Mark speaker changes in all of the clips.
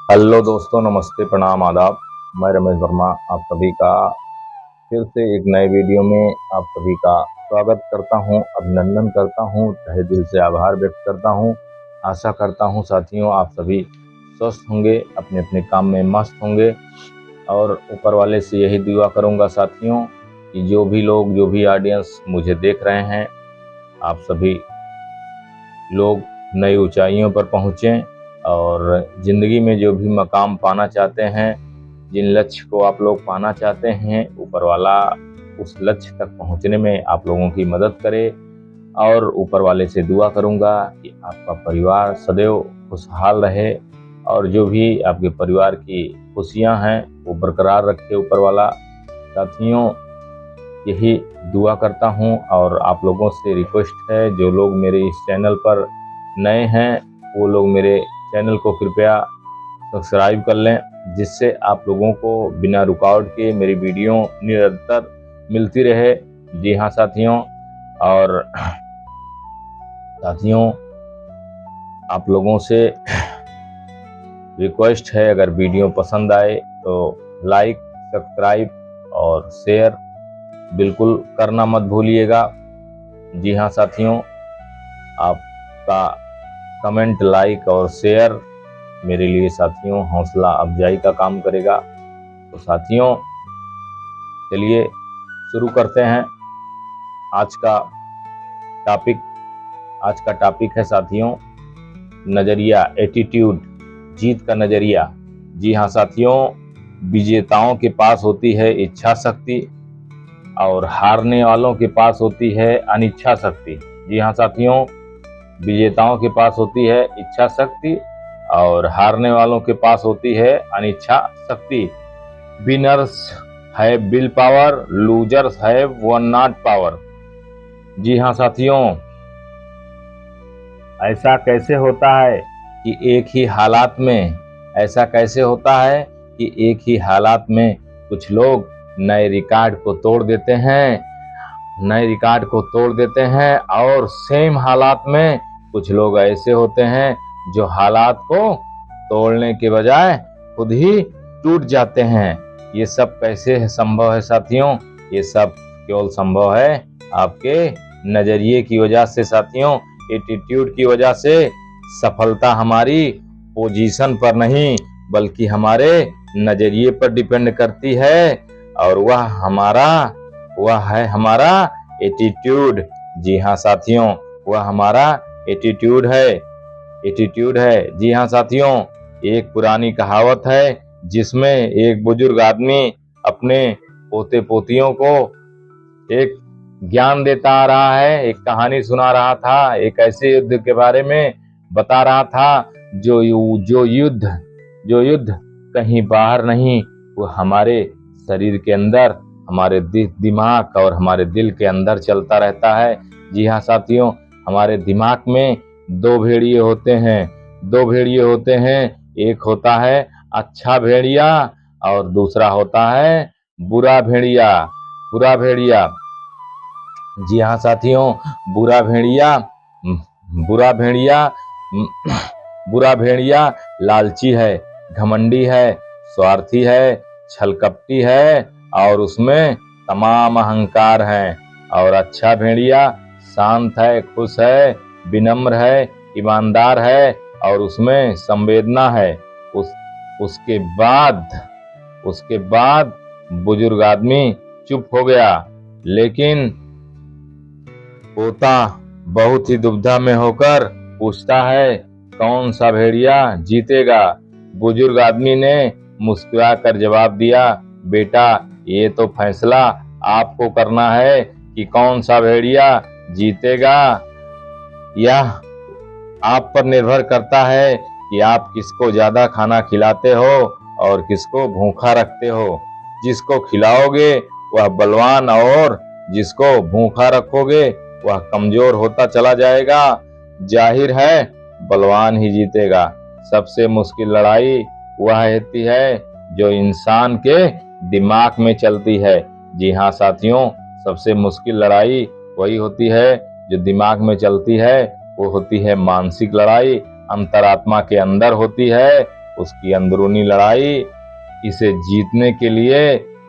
Speaker 1: Hello दोस्तों, नमस्ते, प्रणाम, आदाब। मैं रमेश वर्मा आप सभी का फिर से एक नए वीडियो में आप सभी का स्वागत करता हूं, अभिनंदन करता हूं, तहे दिल से आभार व्यक्त करता हूं। आशा करता हूं साथियों आप सभी स्वस्थ होंगे, अपने अपने काम में मस्त होंगे और ऊपर वाले से यही दुआ करूंगा साथियों कि जो भी लोग, जो भी ऑडियंस मुझे देख रहे हैं, आप सभी लोग नई ऊंचाइयों पर पहुँचें और ज़िंदगी में जो भी मकाम पाना चाहते हैं, जिन लक्ष्य को आप लोग पाना चाहते हैं, ऊपर वाला उस लक्ष्य तक पहुंचने में आप लोगों की मदद करे। और ऊपर वाले से दुआ करूंगा कि आपका परिवार सदैव खुशहाल रहे और जो भी आपके परिवार की खुशियां हैं वो बरकरार रखे ऊपर वाला। साथियों, यही दुआ करता हूं और आप लोगों से रिक्वेस्ट है, जो लोग मेरे इस चैनल पर नए हैं वो लोग मेरे चैनल को कृपया सब्सक्राइब कर लें, जिससे आप लोगों को बिना रुकावट के मेरी वीडियो निरंतर मिलती रहे। जी हाँ साथियों, और साथियों आप लोगों से रिक्वेस्ट है, अगर वीडियो पसंद आए तो लाइक, सब्सक्राइब और शेयर बिल्कुल करना मत भूलिएगा। जी हाँ साथियों, आपका कमेंट, लाइक और शेयर मेरे लिए साथियों हौसला अफजाई का काम करेगा। तो साथियों चलिए शुरू करते हैं आज का टॉपिक है साथियों नज़रिया, एटीट्यूड, जीत का नज़रिया। जी हाँ साथियों, विजेताओं के पास होती है इच्छा शक्ति और हारने वालों के पास होती है अनिच्छा शक्ति। जी हाँ साथियों, विजेताओं के पास होती है इच्छा शक्ति और हारने वालों के पास होती है अनिच्छा शक्ति। Winners have will power, losers have won't power. जी हाँ साथियों, ऐसा कैसे होता है कि एक ही हालात में ऐसा कैसे होता है कि एक ही हालात में कुछ लोग नए रिकॉर्ड को तोड़ देते हैं और सेम हालात में कुछ लोग ऐसे होते हैं जो हालात को तोड़ने के बजाय खुद ही टूट जाते हैं। ये सब कैसे संभव है साथियों? ये सब केवल संभव है आपके नजरिए की वजह से साथियों, एटीट्यूड की वजह से। सफलता हमारी पोजीशन पर नहीं बल्कि हमारे नजरिए पर डिपेंड करती है और वह है हमारा एटीट्यूड। जी हाँ साथियों, वह हमारा एटीट्यूड है। जी हाँ साथियों, एक पुरानी कहावत है जिसमें एक बुजुर्ग आदमी अपने पोते पोतियों को एक ज्ञान देता आ रहा है, एक कहानी सुना रहा था, एक ऐसे युद्ध के बारे में बता रहा था जो युद्ध कहीं बाहर नहीं, वो हमारे शरीर के अंदर, हमारे दिमाग और हमारे दिल के अंदर चलता रहता है। जी हाँ साथियों, हमारे दिमाग में दो भेड़िए होते हैं। एक होता है अच्छा भेड़िया और दूसरा होता है बुरा भेड़िया। जी हाँ साथियों, बुरा भेड़िया लालची है, घमंडी है, स्वार्थी है, छलकपटी है और उसमें तमाम अहंकार हैं। और अच्छा भेड़िया शांत है, खुश है, विनम्र है, ईमानदार है और उसमें संवेदना है। उसके बाद बुजुर्ग आदमी चुप हो गया, लेकिन पोता बहुत ही दुविधा में होकर पूछता है, कौन सा भेड़िया जीतेगा? बुजुर्ग आदमी ने मुस्कुराकर जवाब दिया, बेटा ये तो फैसला आपको करना है कि कौन सा भेड़िया जीतेगा। यह आप पर निर्भर करता है कि आप किसको ज्यादा खाना खिलाते हो और किसको भूखा रखते हो। जिसको खिलाओगे वह बलवान और जिसको भूखा रखोगे वह कमजोर होता चला जाएगा। जाहिर है बलवान ही जीतेगा। सबसे मुश्किल लड़ाई वह होती है जो इंसान के दिमाग में चलती है। जी हाँ साथियों, सबसे मुश्किल लड़ाई वही होती है जो दिमाग में चलती है। वो होती है मानसिक लड़ाई, अंतरात्मा के अंदर होती है। उसकी अंदरूनी लड़ाई। इसे जीतने के लिए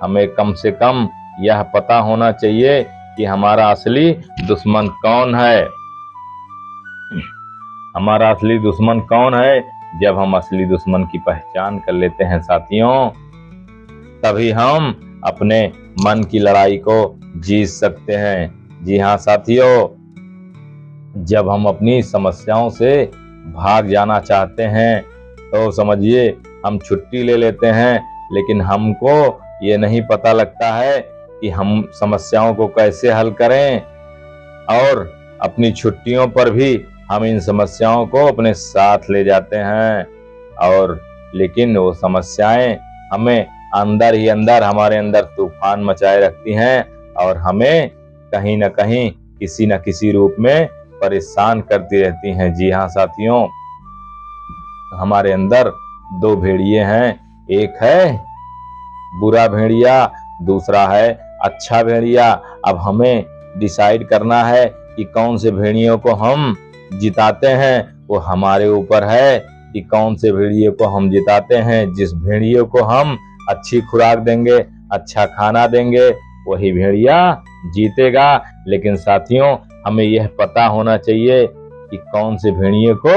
Speaker 1: हमें कम से कम यह पता होना चाहिए कि हमारा असली दुश्मन कौन है। हमारा असली दुश्मन कौन है? जब हम असली दुश्मन की पहचान कर लेते हैं साथियों, तभी हम अपने मन की लड़ाई को जीत सकते हैं। जी हाँ साथियों, जब हम अपनी समस्याओं से भाग जाना चाहते हैं तो समझिए हम छुट्टी ले लेते हैं, लेकिन हमको ये नहीं पता लगता है कि हम समस्याओं को कैसे हल करें। और अपनी छुट्टियों पर भी हम इन समस्याओं को अपने साथ ले जाते हैं, और लेकिन वो समस्याएं हमें अंदर ही अंदर, हमारे अंदर तूफान मचाए रखती हैं और हमें कहीं न कहीं किसी न किसी रूप में परेशान करती रहती हैं। जी हाँ साथियों, हमारे अंदर दो भेड़िए हैं, एक है बुरा भेड़िया, दूसरा है अच्छा भेड़िया। अब हमें डिसाइड करना है कि कौन से भेड़ियों को हम जिताते हैं। वो हमारे ऊपर है कि कौन से भेड़िए को हम जिताते हैं। जिस भेड़िए को हम अच्छी खुराक देंगे, अच्छा खाना देंगे, वही भेड़िया जीतेगा। लेकिन साथियों, हमें यह पता होना चाहिए कि कौन से भेड़िए को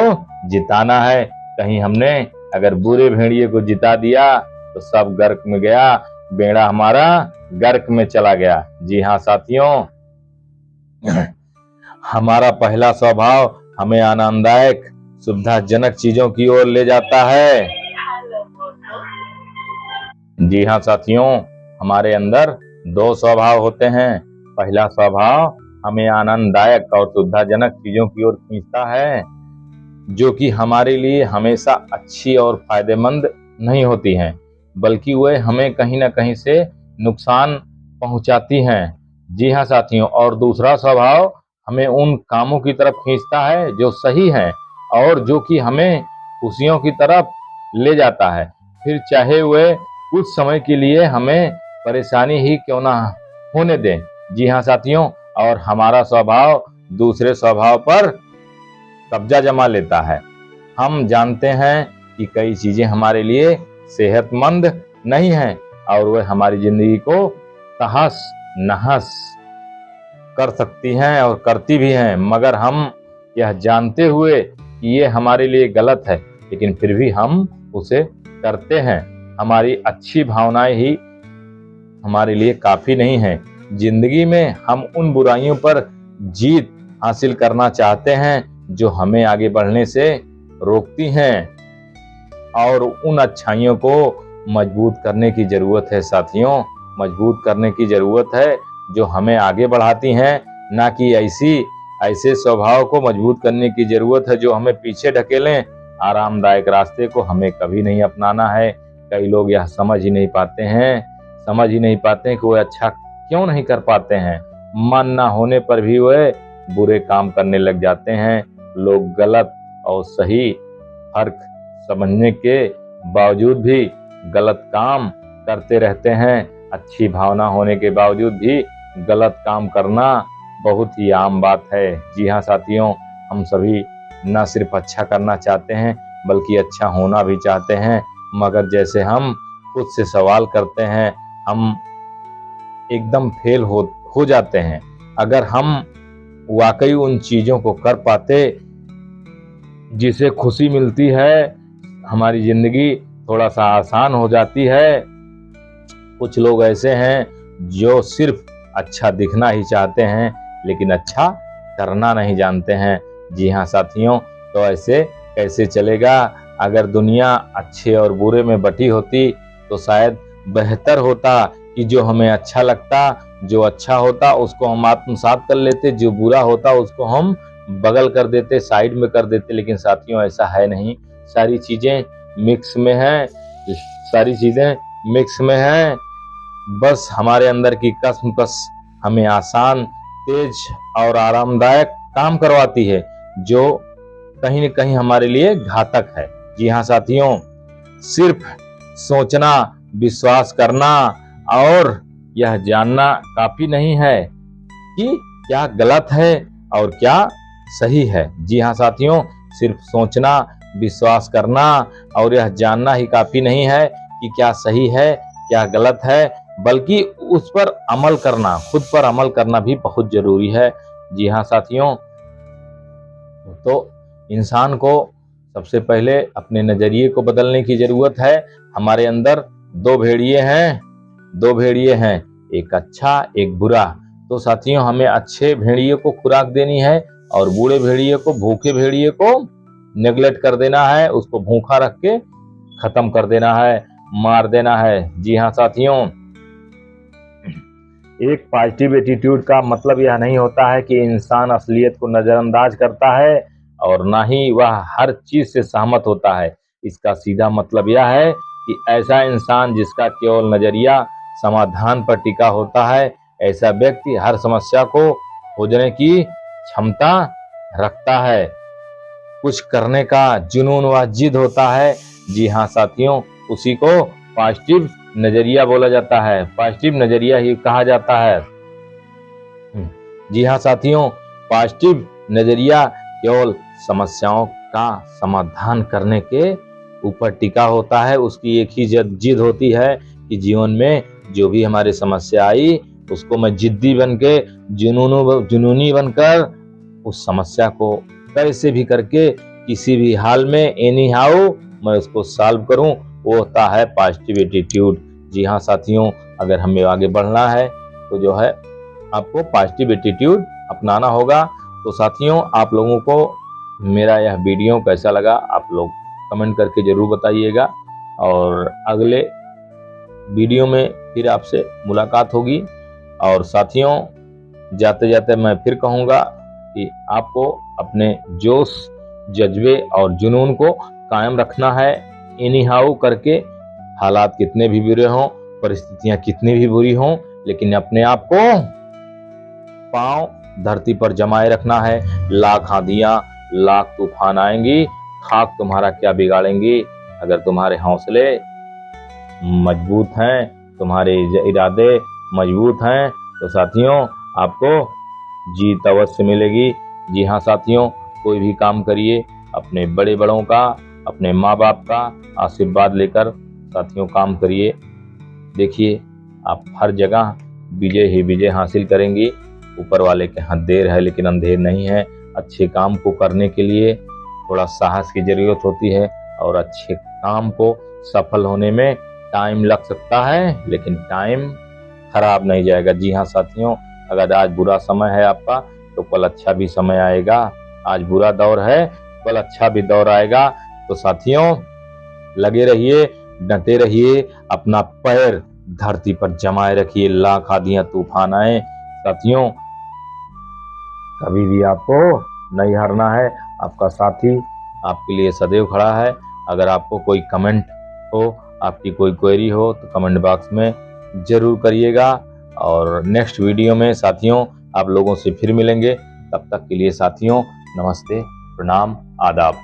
Speaker 1: जिताना है। कहीं हमने अगर बुरे भेड़िए को जिता दिया तो सब गर्क में गया, बेड़ा हमारा गर्क में चला गया। जी हाँ साथियों, हमारा पहला स्वभाव हमें आनंददायक, सुविधाजनक चीजों की ओर ले जाता है। जी हाँ साथियों, हमारे अंदर दो स्वभाव होते हैं। पहला स्वभाव हमें आनंददायक और सुविधाजनक चीजों की ओर खींचता है, जो कि हमारे लिए हमेशा अच्छी और फायदेमंद नहीं होती हैं, बल्कि वे हमें कहीं ना कहीं से नुकसान पहुंचाती हैं। जी हाँ साथियों, और दूसरा स्वभाव हमें उन कामों की तरफ खींचता है जो सही हैं और जो कि हमें खुशियों की तरफ ले जाता है, फिर चाहे वे कुछ समय के लिए हमें परेशानी ही क्यों ना होने दें। जी हाँ साथियों, और हमारा स्वभाव दूसरे स्वभाव पर कब्जा जमा लेता है। हम जानते हैं कि कई चीजें हमारे लिए सेहतमंद नहीं हैं और वे हमारी जिंदगी को तहस नहस कर सकती हैं और करती भी हैं, मगर हम यह जानते हुए कि ये हमारे लिए गलत है, लेकिन फिर भी हम उसे करते हैं। हमारी अच्छी भावनाएं ही हमारे लिए काफी नहीं हैं। जिंदगी में हम उन बुराइयों पर जीत हासिल करना चाहते हैं जो हमें आगे बढ़ने से रोकती हैं, और उन अच्छाइयों को मजबूत करने की जरूरत है साथियों। मजबूत करने की जरूरत है जो हमें आगे बढ़ाती हैं, ना कि ऐसे स्वभाव को मजबूत करने की जरूरत है जो हमें पीछे ढकेलें। आरामदायक रास्ते को हमें कभी नहीं अपनाना है। कई लोग यह समझ ही नहीं पाते हैं कि वो अच्छा क्यों नहीं कर पाते हैं। मन ना होने पर भी वे बुरे काम करने लग जाते हैं। लोग गलत और सही फर्क समझने के बावजूद भी गलत काम करते रहते हैं। अच्छी भावना होने के बावजूद भी गलत काम करना बहुत ही आम बात है। जी हाँ साथियों, हम सभी न सिर्फ अच्छा करना चाहते हैं बल्कि अच्छा होना भी चाहते हैं, मगर जैसे हम खुद से सवाल करते हैं हम एकदम फेल हो जाते हैं। अगर हम वाकई उन चीजों को कर पाते जिसे खुशी मिलती है, हमारी जिंदगी थोड़ा सा आसान हो जाती है। कुछ लोग ऐसे हैं जो सिर्फ अच्छा दिखना ही चाहते हैं लेकिन अच्छा करना नहीं जानते हैं। जी हाँ साथियों, तो ऐसे कैसे चलेगा? अगर दुनिया अच्छे और बुरे में बटी होती तो शायद बेहतर होता कि जो हमें अच्छा लगता, जो अच्छा होता उसको हम आत्मसात कर लेते, जो बुरा होता उसको हम बगल कर देते, साइड में कर देते। लेकिन साथियों ऐसा है नहीं। सारी चीजें मिक्स में हैं। बस हमारे अंदर की कसमकस हमें आसान, तेज और आरामदायक काम करवाती है, जो कहीं न कहीं हमारे लिए घातक है। जी हाँ साथियों, सिर्फ सोचना, विश्वास करना और यह जानना काफी नहीं है कि क्या गलत है और क्या सही है। जी हाँ साथियों, सिर्फ सोचना, विश्वास करना और यह जानना ही काफी नहीं है कि क्या सही है क्या गलत है, बल्कि उस पर अमल करना, खुद पर अमल करना भी बहुत जरूरी है। जी हाँ साथियों, तो इंसान को सबसे पहले अपने नजरिए को बदलने की जरूरत है। हमारे अंदर दो भेड़िए हैं, एक अच्छा एक बुरा। तो साथियों, हमें अच्छे भेड़िए को खुराक देनी है और बूढ़े भेड़िए को, भूखे भेड़िए को नेग्लेक्ट कर देना है, उसको भूखा रख के खत्म कर देना है, मार देना है। जी हाँ साथियों, एक पॉजिटिव एटीट्यूड का मतलब यह नहीं होता है कि इंसान असलियत को नजरअंदाज करता है और ना ही वह हर चीज से सहमत होता है। इसका सीधा मतलब यह है कि ऐसा इंसान जिसका केवल नजरिया समाधान पर टिका होता है, ऐसा व्यक्ति हर समस्या को खोजने की क्षमता रखता है। कुछ करने का जुनून व जिद होता है। जी हाँ साथियों, उसी को पॉजिटिव नजरिया बोला जाता है, पॉजिटिव नजरिया ही कहा जाता है। जी हाँ साथियों, पॉजिटिव नजरिया केवल समस्याओं का समाधान करने के ऊपर टिका होता है। उसकी एक ही जिद होती है कि जीवन में जो भी हमारी समस्या आई, उसको मैं जिद्दी बन के, जुनूनी बनकर उस समस्या को कैसे भी करके, किसी भी हाल में, एनी हाउ, मैं उसको सॉल्व करूं। वो होता है पॉजिटिव एटीट्यूड। जी हाँ साथियों, अगर हमें आगे बढ़ना है तो जो है आपको पॉजिटिव एटीट्यूड अपनाना होगा। तो साथियों, आप लोगों को मेरा यह वीडियो कैसा लगा, आप लोग कमेंट करके जरूर बताइएगा। और अगले वीडियो में फिर आपसे मुलाकात होगी। और साथियों, जाते जाते मैं फिर कहूँगा कि आपको अपने जोश, जज्बे और जुनून को कायम रखना है। एनी हाउ करके, हालात कितने भी बुरे हों, परिस्थितियां कितनी भी बुरी हों, लेकिन अपने आप को पांव धरती पर जमाए रखना है। लाख आंधियां, लाख तूफान आएंगी, खाक तुम्हारा क्या बिगाड़ेंगी। अगर तुम्हारे हौसले मजबूत हैं, तुम्हारे इरादे मजबूत हैं, तो साथियों आपको जीत अवश्य मिलेगी। जी हाँ साथियों, कोई भी काम करिए, अपने बड़े बड़ों का, अपने माँ बाप का आशीर्वाद लेकर साथियों काम करिए। देखिए, आप हर जगह विजय ही विजय हासिल करेंगी। ऊपर वाले के हाथ देर है लेकिन अंधेर नहीं है। अच्छे काम को करने के लिए थोड़ा साहस की जरूरत होती है और अच्छे काम को सफल होने में टाइम लग सकता है, लेकिन टाइम खराब नहीं जाएगा। जी हाँ साथियों, अगर आज बुरा समय है आपका, तो कल अच्छा भी समय आएगा। आज बुरा दौर है, कल अच्छा भी दौर आएगा। तो साथियों, लगे रहिए, डटे रहिए, अपना पैर धरती पर जमाए रखिए, लाख आंधियां तूफान आए। साथियों, कभी भी आपको नहीं हारना है। आपका साथी आपके लिए सदैव खड़ा है। अगर आपको कोई कमेंट हो, आपकी कोई क्वेरी हो, तो कमेंट बॉक्स में जरूर करिएगा। और नेक्स्ट वीडियो में साथियों आप लोगों से फिर मिलेंगे। तब तक के लिए साथियों, नमस्ते, प्रणाम, आदाब।